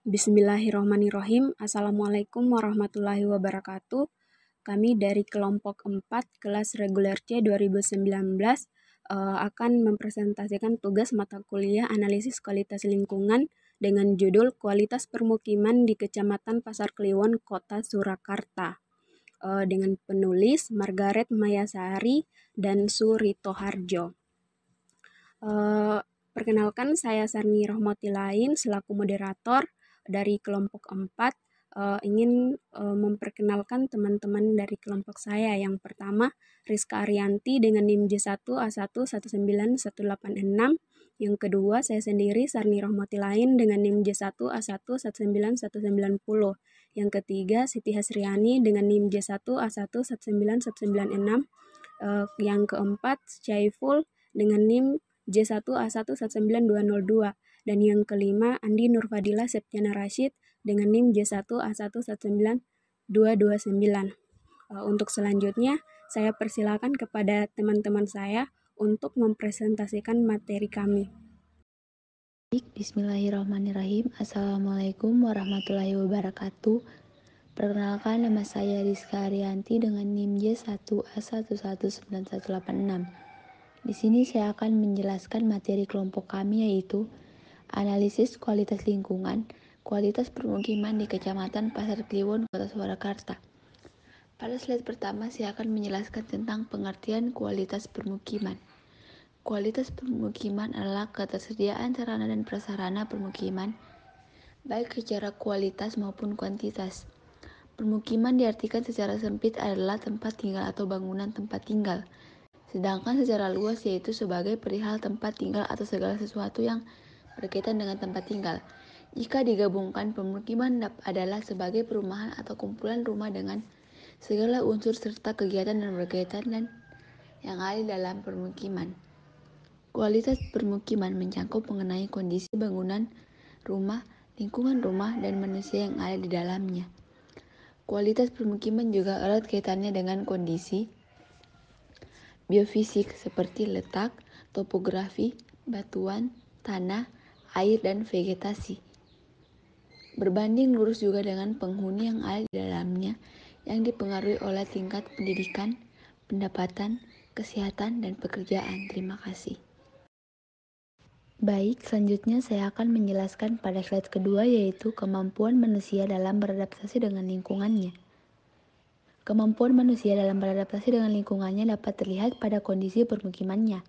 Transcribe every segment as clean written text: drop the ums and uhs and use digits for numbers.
Bismillahirrahmanirrahim. Assalamualaikum warahmatullahi wabarakatuh. Kami dari kelompok 4 kelas reguler C 2019 akan mempresentasikan tugas mata kuliah analisis kualitas lingkungan dengan judul Kualitas Permukiman di Kecamatan Pasar Kliwon, Kota Surakarta. Dengan penulis Margaret Mayasari dan Surito Harjo. Perkenalkan, saya Sarni Rahmatilain selaku moderator dari kelompok 4 ingin memperkenalkan teman-teman dari kelompok saya. Yang pertama, Rizka Arianti dengan NIM J1A1191866. Yang kedua, saya sendiri Sarni Rahmatilain dengan NIM J1A1191190. Yang ketiga, Siti Hasriani dengan NIM J1A1191996. Yang keempat, Syaiful dengan NIM J1A11922. Dan yang kelima, Andi Nurfadila Septiana Rashid dengan NIM J1A1192229. Untuk selanjutnya, saya persilakan kepada teman-teman saya untuk mempresentasikan materi kami. Bismillahirrahmanirrahim. Assalamualaikum warahmatullahi wabarakatuh. Perkenalkan, nama saya Rizka Arianti dengan NIM J1A1191186. Di sini saya akan menjelaskan materi kelompok kami, yaitu analisis kualitas lingkungan, kualitas permukiman di Kecamatan Pasar Kliwon, Kota Surakarta. Pada slide pertama, saya akan menjelaskan tentang pengertian kualitas permukiman. Kualitas permukiman adalah ketersediaan sarana dan prasarana permukiman, baik secara kualitas maupun kuantitas. Permukiman diartikan secara sempit adalah tempat tinggal atau bangunan tempat tinggal. Sedangkan secara luas yaitu sebagai perihal tempat tinggal atau segala sesuatu yang berkaitan dengan tempat tinggal. Jika digabungkan, permukiman adalah sebagai perumahan atau kumpulan rumah dengan segala unsur serta kegiatan dan berkaitan dan yang ada di dalam permukiman. Kualitas permukiman mencakup mengenai kondisi bangunan rumah, lingkungan rumah, dan manusia yang ada di dalamnya. Kualitas permukiman juga erat kaitannya dengan kondisi biofisik seperti letak, topografi, batuan, tanah, air, dan vegetasi. Berbanding lurus juga dengan penghuni yang ada di dalamnya yang dipengaruhi oleh tingkat pendidikan, pendapatan, kesehatan, dan pekerjaan. Terima kasih. Baik, selanjutnya saya akan menjelaskan pada slide kedua, yaitu kemampuan manusia dalam beradaptasi dengan lingkungannya. Kemampuan manusia dalam beradaptasi dengan lingkungannya dapat terlihat pada kondisi permukimannya.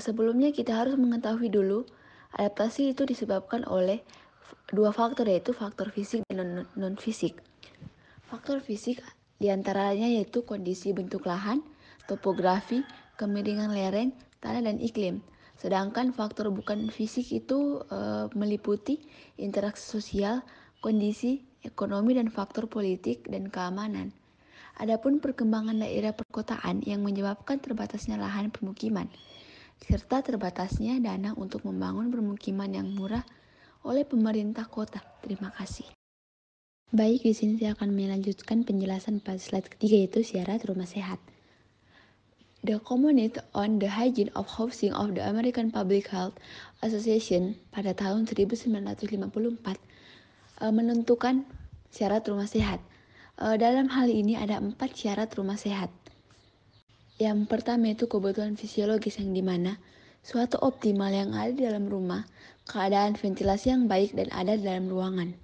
Sebelumnya kita harus mengetahui dulu, adaptasi itu disebabkan oleh dua faktor, yaitu faktor fisik dan non-fisik. Faktor fisik diantaranya yaitu kondisi bentuk lahan, topografi, kemiringan lereng, tanah, dan iklim. Sedangkan faktor bukan fisik itu meliputi interaksi sosial, kondisi ekonomi, dan faktor politik dan keamanan. Adapun perkembangan daerah perkotaan yang menyebabkan terbatasnya lahan permukiman, serta terbatasnya dana untuk membangun permukiman yang murah oleh pemerintah kota. Terima kasih. Baik, di sini saya akan melanjutkan penjelasan pada slide ketiga, yaitu syarat rumah sehat. The Community on the Hygiene of Housing of the American Public Health Association pada tahun 1954 menentukan syarat rumah sehat. Dalam hal ini ada 4 syarat rumah sehat. Yang pertama itu kebutuhan fisiologis, yang dimana suatu optimal yang ada di dalam rumah, keadaan ventilasi yang baik dan ada di dalam ruangan.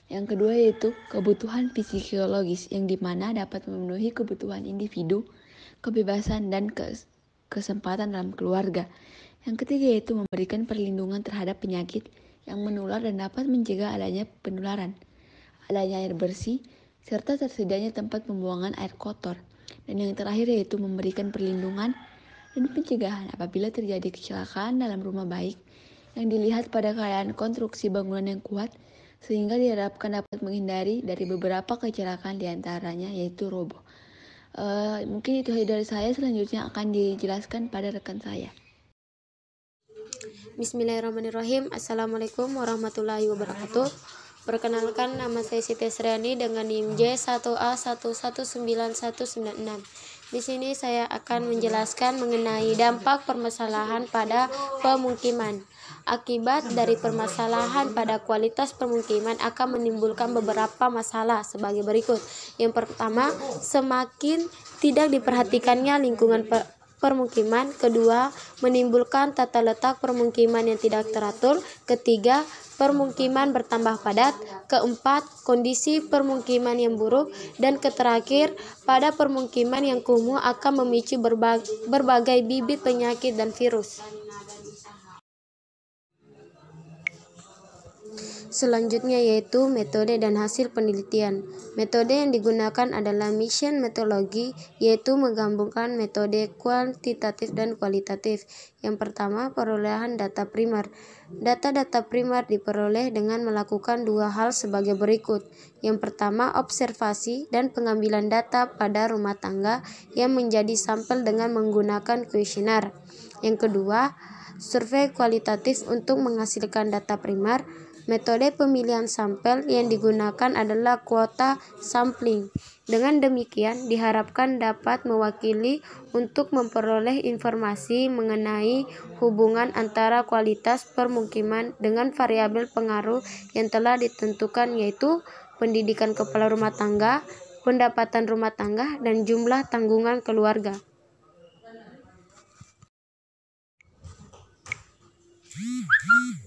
Yang kedua yaitu kebutuhan psikologis, yang dimana dapat memenuhi kebutuhan individu, kebebasan, dan kesempatan dalam keluarga. Yang ketiga yaitu memberikan perlindungan terhadap penyakit yang menular dan dapat mencegah adanya penularan, adanya air bersih, serta tersedianya tempat pembuangan air kotor. Dan yang terakhir yaitu memberikan perlindungan dan pencegahan apabila terjadi kecelakaan dalam rumah, baik yang dilihat pada keadaan konstruksi bangunan yang kuat, sehingga diharapkan dapat menghindari dari beberapa kecelakaan diantaranya yaitu roboh. Mungkin itu dari saya, selanjutnya akan dijelaskan pada rekan saya. Bismillahirrahmanirrahim. Assalamualaikum warahmatullahi wabarakatuh. Perkenalkan, nama saya Siti Hasriani dengan NIM J1A1191196. Di sini saya akan menjelaskan mengenai dampak permasalahan pada pemukiman. Akibat dari permasalahan pada kualitas permukiman akan menimbulkan beberapa masalah sebagai berikut. Yang pertama, semakin tidak diperhatikannya lingkungan permukiman. Kedua, menimbulkan tata letak permukiman yang tidak teratur. Ketiga, permukiman bertambah padat. Keempat, kondisi permukiman yang buruk. Dan terakhir, pada permukiman yang kumuh akan memicu berbagai bibit penyakit dan virus. Selanjutnya yaitu metode dan hasil penelitian. Metode yang digunakan adalah mission metodologi, yaitu menggabungkan metode kuantitatif dan kualitatif. Yang pertama, perolehan data primer. Data-data primer diperoleh dengan melakukan dua hal sebagai berikut. Yang pertama, observasi dan pengambilan data pada rumah tangga yang menjadi sampel dengan menggunakan kuesioner. Yang kedua, survei kualitatif untuk menghasilkan data primer. Metode pemilihan sampel yang digunakan adalah kuota sampling. Dengan demikian, diharapkan dapat mewakili untuk memperoleh informasi mengenai hubungan antara kualitas permukiman dengan variabel pengaruh yang telah ditentukan, yaitu pendidikan kepala rumah tangga, pendapatan rumah tangga, dan jumlah tanggungan keluarga.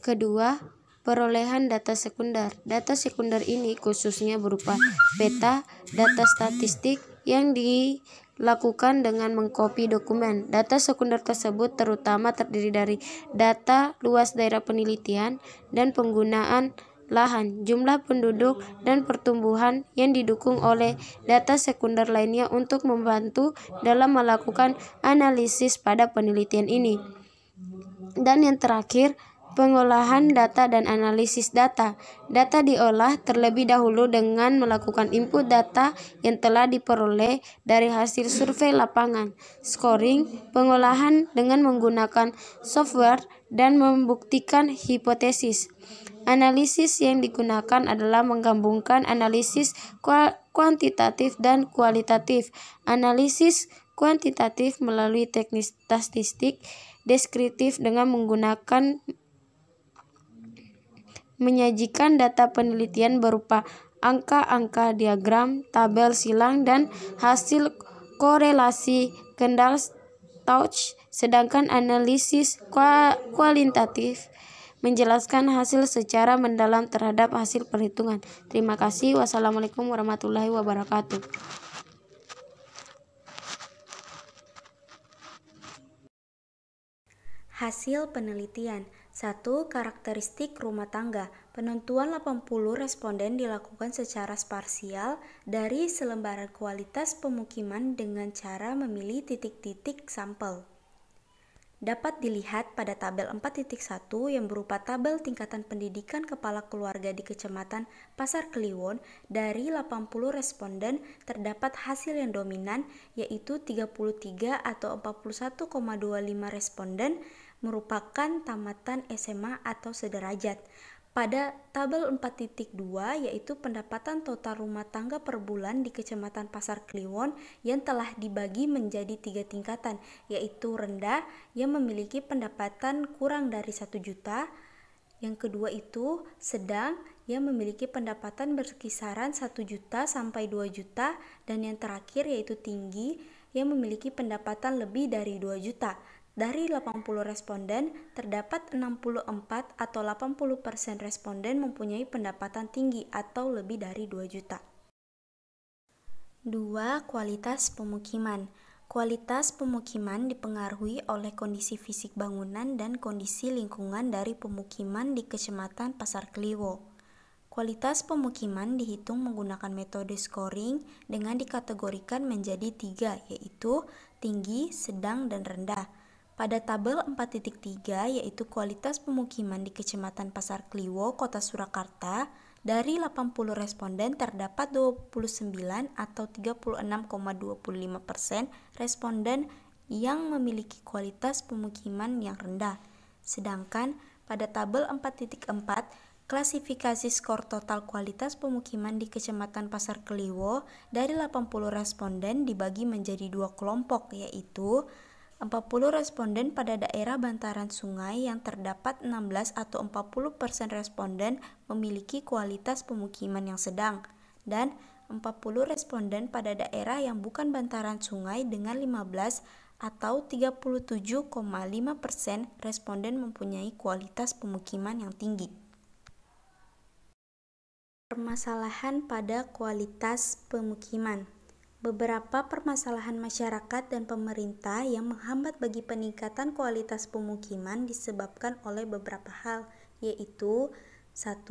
Kedua, perolehan data sekunder. Data sekunder ini khususnya berupa peta, data statistik yang dilakukan dengan mengcopy dokumen. Data sekunder tersebut terutama terdiri dari data luas daerah penelitian dan penggunaan lahan, jumlah penduduk, dan pertumbuhan yang didukung oleh data sekunder lainnya untuk membantu dalam melakukan analisis pada penelitian ini. Dan yang terakhir, pengolahan data dan analisis data. Data diolah terlebih dahulu dengan melakukan input data yang telah diperoleh dari hasil survei lapangan, scoring, pengolahan dengan menggunakan software, dan membuktikan hipotesis. Analisis yang digunakan adalah menggabungkan analisis kuantitatif dan kualitatif. Analisis kuantitatif melalui teknik statistik deskriptif dengan menggunakan menyajikan data penelitian berupa angka-angka, diagram, tabel silang, dan hasil korelasi Kendall-Stokes. Sedangkan analisis kualitatif menjelaskan hasil secara mendalam terhadap hasil perhitungan. Terima kasih. Wassalamualaikum warahmatullahi wabarakatuh. Hasil penelitian. 1. Karakteristik rumah tangga. Penentuan 80 responden dilakukan secara sparsial dari selembaran kualitas pemukiman dengan cara memilih titik-titik sampel. Dapat dilihat pada tabel 4.1 yang berupa tabel tingkatan pendidikan kepala keluarga di Kecamatan Pasar Kliwon. Dari 80 responden terdapat hasil yang dominan, yaitu 33 atau 41,25 responden merupakan tamatan SMA atau sederajat. Pada tabel 4.2 yaitu pendapatan total rumah tangga per bulan di Kecamatan Pasar Kliwon yang telah dibagi menjadi 3 tingkatan, yaitu rendah yang memiliki pendapatan kurang dari 1 juta, yang kedua itu sedang yang memiliki pendapatan berkisaran 1 juta sampai 2 juta, dan yang terakhir yaitu tinggi yang memiliki pendapatan lebih dari 2 juta. Dari 80 responden, terdapat 64 atau 80% responden mempunyai pendapatan tinggi atau lebih dari 2 juta. 2. Kualitas pemukiman. Kualitas pemukiman dipengaruhi oleh kondisi fisik bangunan dan kondisi lingkungan dari pemukiman di Kecamatan Pasar Kliwon. Kualitas pemukiman dihitung menggunakan metode scoring dengan dikategorikan menjadi 3, yaitu tinggi, sedang, dan rendah. Pada tabel 4.3 yaitu kualitas pemukiman di Kecamatan Pasar Kliwon, Kota Surakarta, dari 80 responden terdapat 29 atau 36,25% responden yang memiliki kualitas pemukiman yang rendah. Sedangkan pada tabel 4.4 Klasifikasi skor total kualitas pemukiman di Kecamatan Pasar Kliwon dari 80 responden dibagi menjadi 2 kelompok, yaitu 40 responden pada daerah bantaran sungai yang terdapat 16 atau 40% responden memiliki kualitas pemukiman yang sedang, dan 40 responden pada daerah yang bukan bantaran sungai dengan 15 atau 37,5% responden mempunyai kualitas pemukiman yang tinggi. Permasalahan pada kualitas pemukiman. Beberapa permasalahan masyarakat dan pemerintah yang menghambat bagi peningkatan kualitas pemukiman disebabkan oleh beberapa hal, yaitu 1.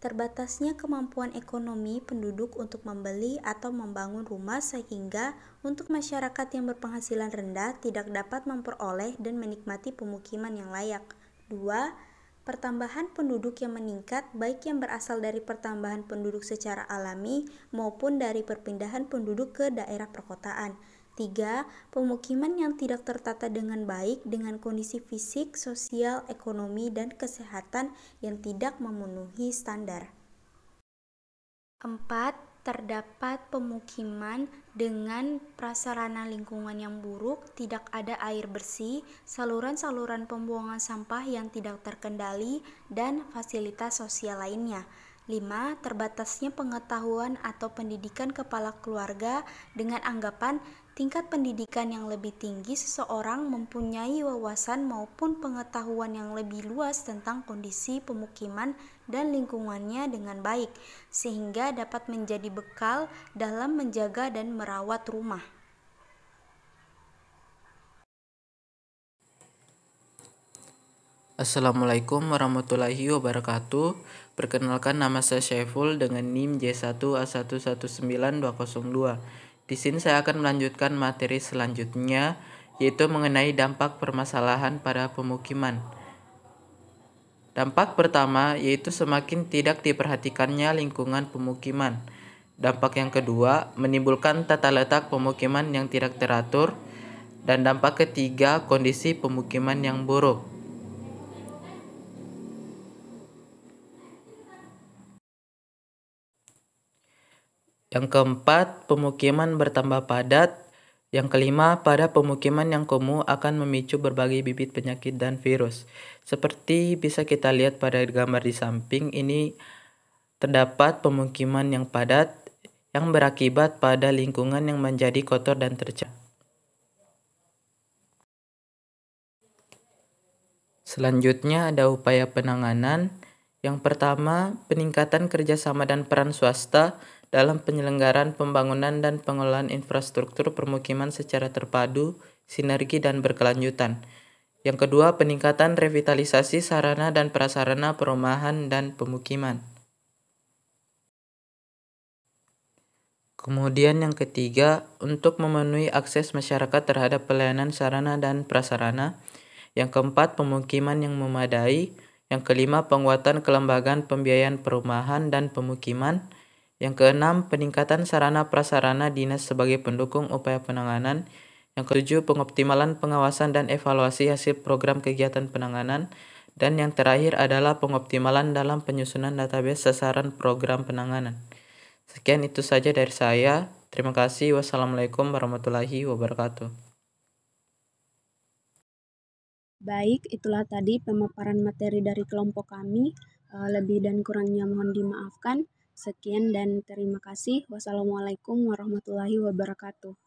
Terbatasnya kemampuan ekonomi penduduk untuk membeli atau membangun rumah sehingga untuk masyarakat yang berpenghasilan rendah tidak dapat memperoleh dan menikmati pemukiman yang layak. 2. Pertambahan penduduk yang meningkat baik yang berasal dari pertambahan penduduk secara alami maupun dari perpindahan penduduk ke daerah perkotaan. 3. Pemukiman yang tidak tertata dengan baik dengan kondisi fisik, sosial, ekonomi, dan kesehatan yang tidak memenuhi standar. 4. Terdapat pemukiman dengan prasarana lingkungan yang buruk, tidak ada air bersih, saluran-saluran pembuangan sampah yang tidak terkendali, dan fasilitas sosial lainnya. 5. Terbatasnya pengetahuan atau pendidikan kepala keluarga dengan anggapan tingkat pendidikan yang lebih tinggi seseorang mempunyai wawasan maupun pengetahuan yang lebih luas tentang kondisi pemukiman dan lingkungannya dengan baik, sehingga dapat menjadi bekal dalam menjaga dan merawat rumah. Assalamualaikum warahmatullahi wabarakatuh. Perkenalkan, nama saya Syaiful dengan NIM J1A119202. Di sini saya akan melanjutkan materi selanjutnya, yaitu mengenai dampak permasalahan pada pemukiman. Dampak pertama yaitu semakin tidak diperhatikannya lingkungan pemukiman. Dampak yang kedua, menimbulkan tata letak pemukiman yang tidak teratur. Dan dampak ketiga, kondisi pemukiman yang buruk. Yang keempat, pemukiman bertambah padat. Yang kelima, pada pemukiman yang kumuh akan memicu berbagai bibit penyakit dan virus. Seperti bisa kita lihat pada gambar di samping ini, terdapat pemukiman yang padat yang berakibat pada lingkungan yang menjadi kotor dan tercemar. Selanjutnya ada upaya penanganan. Yang pertama, peningkatan kerjasama dan peran swasta dalam penyelenggaraan pembangunan dan pengelolaan infrastruktur permukiman secara terpadu, sinergi, dan berkelanjutan. Yang kedua, peningkatan revitalisasi sarana dan prasarana perumahan dan pemukiman. Kemudian yang ketiga, untuk memenuhi akses masyarakat terhadap pelayanan sarana dan prasarana. Yang keempat, pemukiman yang memadai. Yang kelima, penguatan kelembagaan pembiayaan perumahan dan pemukiman. Yang keenam, peningkatan sarana prasarana dinas sebagai pendukung upaya penanganan. Yang ketujuh, pengoptimalan pengawasan dan evaluasi hasil program kegiatan penanganan. Dan yang terakhir adalah pengoptimalan dalam penyusunan database sasaran program penanganan. Sekian itu saja dari saya. Terima kasih. Wassalamualaikum warahmatullahi wabarakatuh. Baik, itulah tadi pemaparan materi dari kelompok kami. Lebih dan kurangnya mohon dimaafkan. Sekian dan terima kasih. Wassalamualaikum warahmatullahi wabarakatuh.